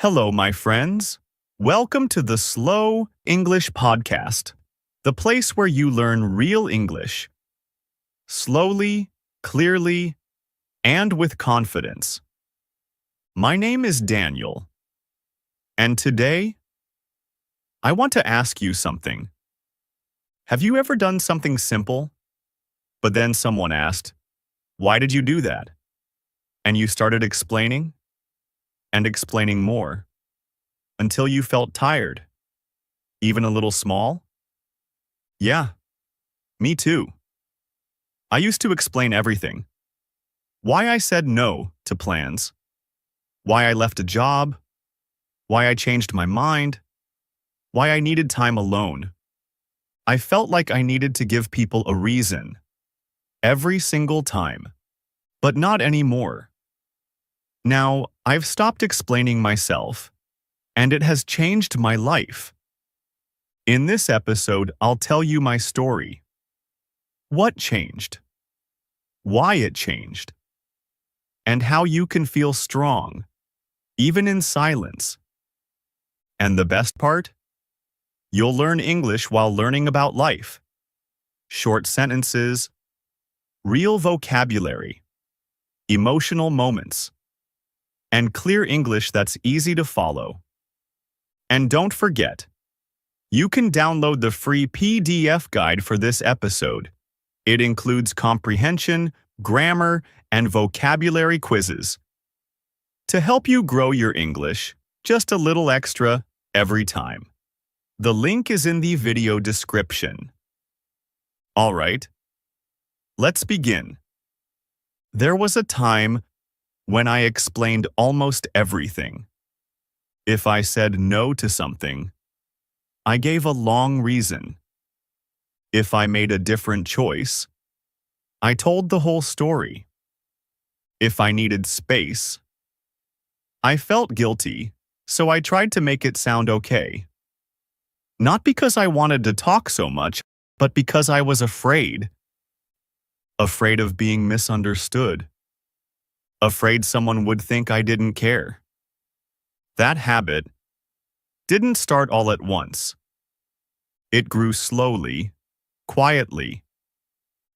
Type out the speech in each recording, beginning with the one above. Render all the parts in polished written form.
Hello, my friends. Welcome to the Slow English Podcast, the place where you learn real English. Slowly, clearly, and with confidence. My name is Daniel, and today, I want to ask you something. Have you ever done something simple, but then someone asked, "Why did you do that?" And you started explaining and explaining more until you felt tired, even a little small? Yeah, me too. I used to explain everything. Why I said no to plans, why I left a job, why I changed my mind, why I needed time alone. I felt like I needed to give people a reason, every single time, but not anymore. Now, I've stopped explaining myself, and it has changed my life. In this episode, I'll tell you my story. What changed? Why it changed? And how you can feel strong, even in silence. And the best part? You'll learn English while learning about life. Short sentences, real vocabulary, emotional moments, and clear English that's easy to follow. And don't forget, you can download the free PDF guide for this episode. It includes comprehension, grammar, and vocabulary quizzes to help you grow your English just a little extra every time. The link is in the video description. All right, let's begin. There was a time when I explained almost everything. If I said no to something, I gave a long reason. If I made a different choice, I told the whole story. If I needed space, I felt guilty, so I tried to make it sound okay. Not because I wanted to talk so much, but because I was afraid. Afraid of being misunderstood. Afraid someone would think I didn't care. That habit didn't start all at once. It grew slowly, quietly.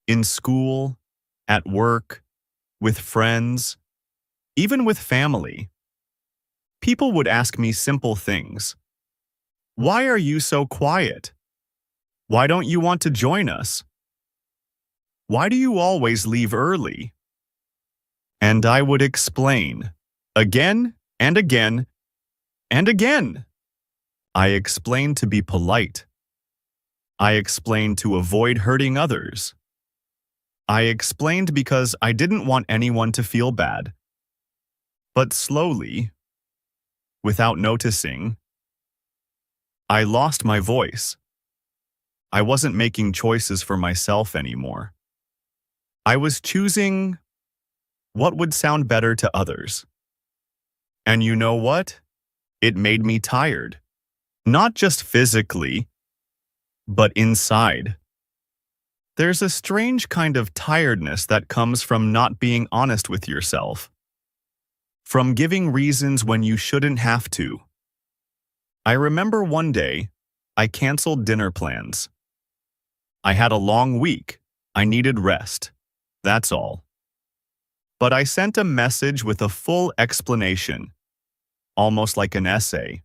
In school, at work, with friends, even with family. People would ask me simple things. Why are you so quiet? Why don't you want to join us? Why do you always leave early? And I would explain, again and again and again. I explained to be polite. I explained to avoid hurting others. I explained because I didn't want anyone to feel bad. But slowly, without noticing, I lost my voice. I wasn't making choices for myself anymore. I was choosing what would sound better to others. And you know what? It made me tired. Not just physically, but inside. There's a strange kind of tiredness that comes from not being honest with yourself. From giving reasons when you shouldn't have to. I remember one day, I canceled dinner plans. I had a long week. I needed rest. That's all. But I sent a message with a full explanation, almost like an essay.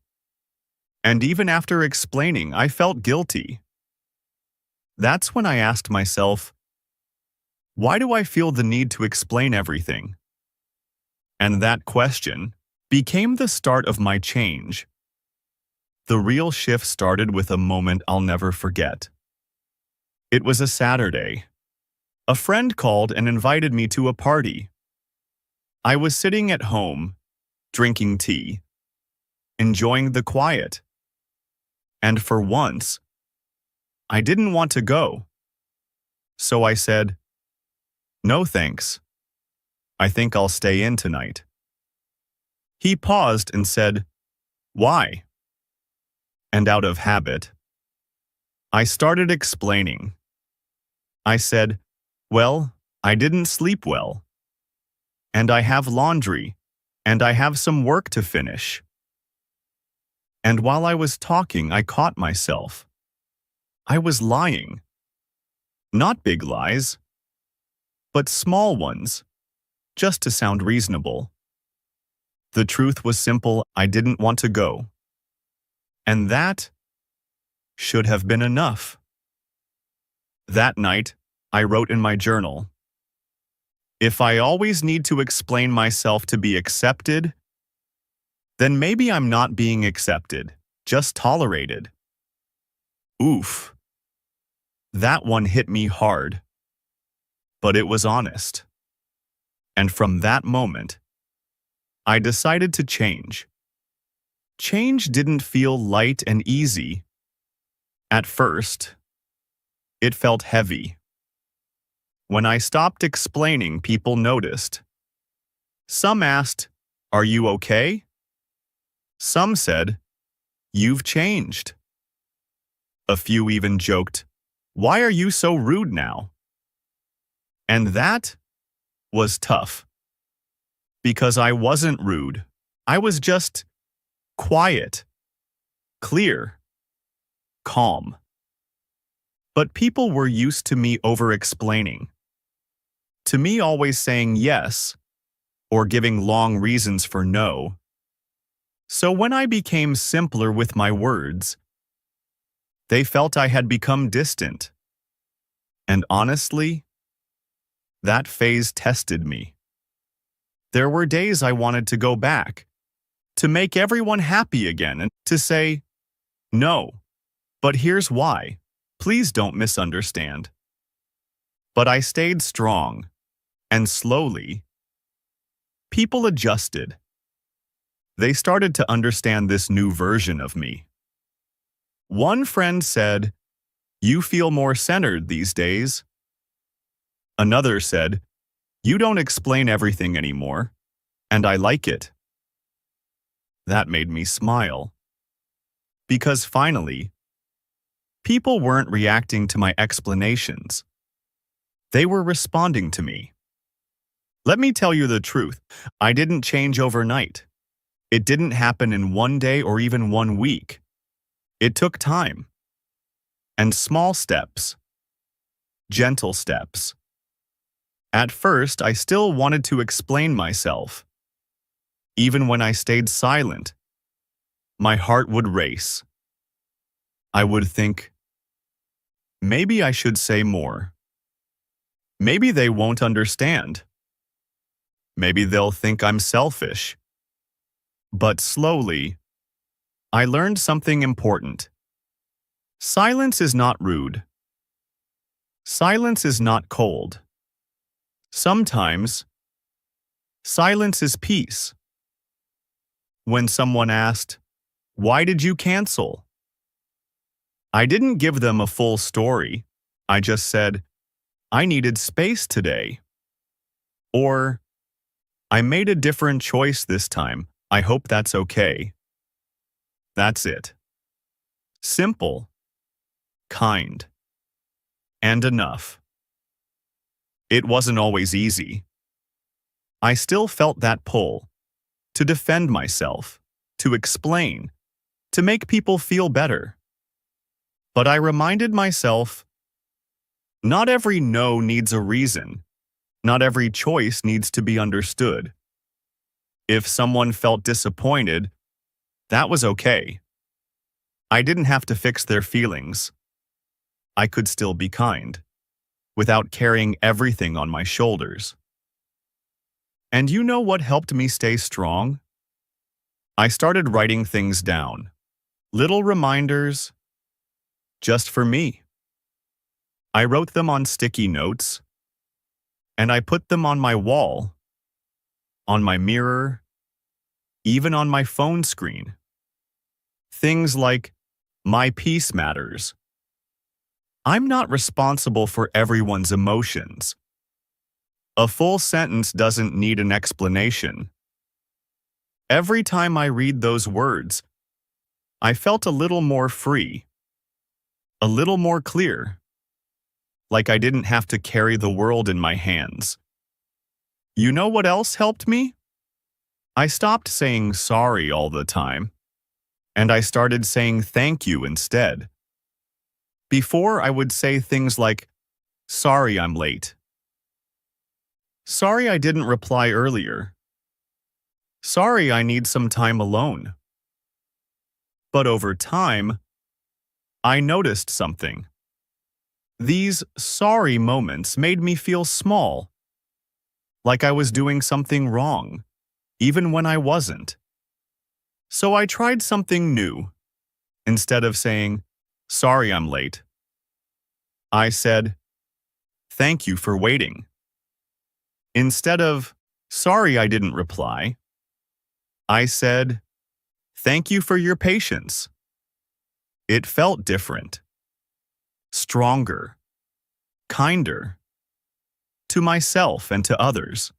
And even after explaining, I felt guilty. That's when I asked myself, why do I feel the need to explain everything? And that question became the start of my change. The real shift started with a moment I'll never forget. It was a Saturday. A friend called and invited me to a party. I was sitting at home, drinking tea, enjoying the quiet. And for once, I didn't want to go. So I said, "No thanks. I think I'll stay in tonight." He paused and said, "Why?" And out of habit, I started explaining. I said, "Well, I didn't sleep well. And I have laundry, and I have some work to finish." And while I was talking, I caught myself. I was lying. Not big lies, but small ones, just to sound reasonable. The truth was simple: I didn't want to go. And that should have been enough. That night, I wrote in my journal, if I always need to explain myself to be accepted, then maybe I'm not being accepted, just tolerated. Oof. That one hit me hard. But it was honest. And from that moment, I decided to change. Change didn't feel light and easy. At first, it felt heavy. When I stopped explaining, people noticed. Some asked, "Are you okay?" Some said, "You've changed." A few even joked, "Why are you so rude now?" And that was tough. Because I wasn't rude. I was just quiet, clear, calm. But people were used to me over-explaining. To me always saying yes, or giving long reasons for no. So when I became simpler with my words, they felt I had become distant. And honestly, that phase tested me. There were days I wanted to go back, to make everyone happy again, and to say, no, but here's why. Please don't misunderstand. But I stayed strong, and slowly, people adjusted. They started to understand this new version of me. One friend said, "You feel more centered these days." Another said, "You don't explain everything anymore, and I like it." That made me smile. Because finally, people weren't reacting to my explanations. They were responding to me. Let me tell you the truth. I didn't change overnight. It didn't happen in one day or even 1 week. It took time. And small steps. Gentle steps. At first, I still wanted to explain myself. Even when I stayed silent, my heart would race. I would think, maybe I should say more. Maybe they won't understand. Maybe they'll think I'm selfish. But slowly, I learned something important. Silence is not rude. Silence is not cold. Sometimes, silence is peace. When someone asked, "Why did you cancel?" I didn't give them a full story. I just said, "I needed space today." Or, "I made a different choice this time. I hope that's okay." That's it. Simple, kind, and enough. It wasn't always easy. I still felt that pull to defend myself, to explain, to make people feel better. But I reminded myself, not every no needs a reason. Not every choice needs to be understood. If someone felt disappointed, that was okay. I didn't have to fix their feelings. I could still be kind, without carrying everything on my shoulders. And you know what helped me stay strong? I started writing things down. Little reminders, just for me. I wrote them on sticky notes, and I put them on my wall, on my mirror, even on my phone screen. Things like, "My peace matters." I'm not responsible for everyone's emotions. A full sentence doesn't need an explanation. Every time I read those words, I felt a little more free, a little more clear, like I didn't have to carry the world in my hands. You know what else helped me? I stopped saying sorry all the time. and I started saying thank you instead. Before, I would say things like, sorry I'm late. Sorry I didn't reply earlier. Sorry I need some time alone. But over time, I noticed something. These sorry moments made me feel small, like I was doing something wrong, even when I wasn't. So I tried something new. Instead of saying, sorry I'm late, I said, thank you for waiting. Instead of, sorry I didn't reply, I said, thank you for your patience. It felt different, stronger, kinder, to myself and to others.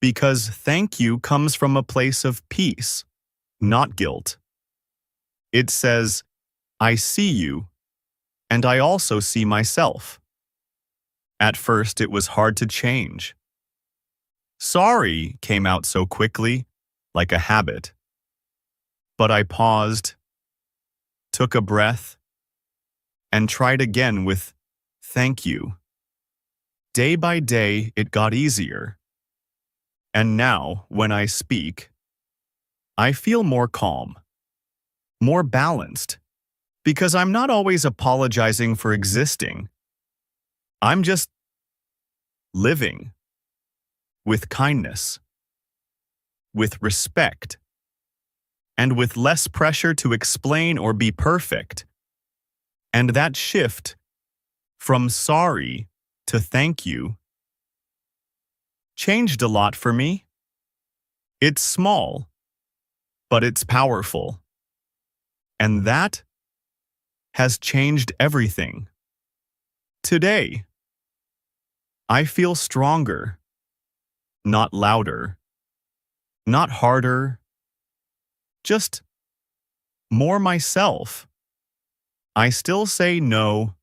Because thank you comes from a place of peace, not guilt. It says, I see you, and I also see myself. At first, it was hard to change. Sorry came out so quickly, like a habit. But I paused, took a breath, and tried again with thank you. Day by day, it got easier. And now, when I speak, I feel more calm, more balanced, because I'm not always apologizing for existing. I'm just living with kindness, with respect, and with less pressure to explain or be perfect. And that shift from sorry to thank you changed a lot for me. It's small, but it's powerful. And that has changed everything. Today, I feel stronger, not louder, not harder, just more myself. I still say no.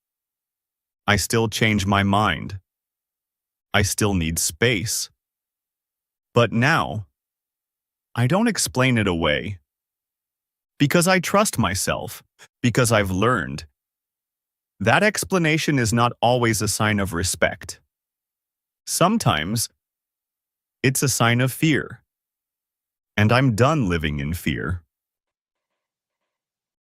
I still change my mind. I still need space. But now, I don't explain it away. Because I trust myself, because I've learned. That explanation is not always a sign of respect. Sometimes, it's a sign of fear. And I'm done living in fear.